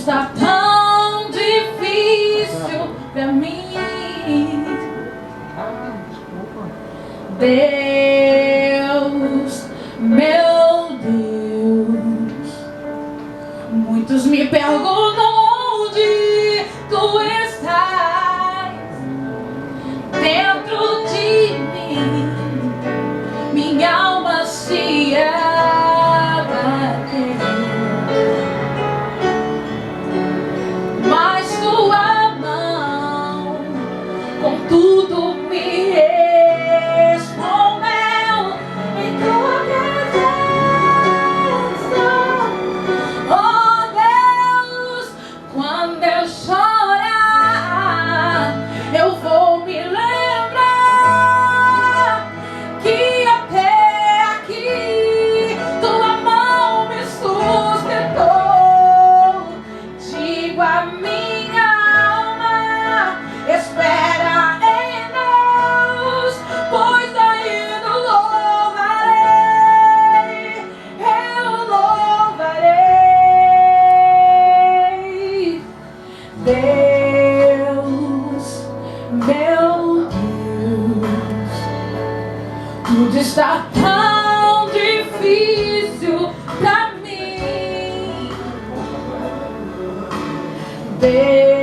está tão difícil pra mim. Deus, meu Deus, muitos me perguntam onde tu estás. Dentro de mim, minha alma se abateu, mas tua mão com tudo me respondeu em tua presença. Oh Deus, quando eu chorar, eu vou me lembrar que até aqui tua mão me sustentou. Digo a minha alma, espera em Deus, pois ainda louvarei, eu louvarei. Deus, meu Deus, tudo está tão difícil pra mim. Deus,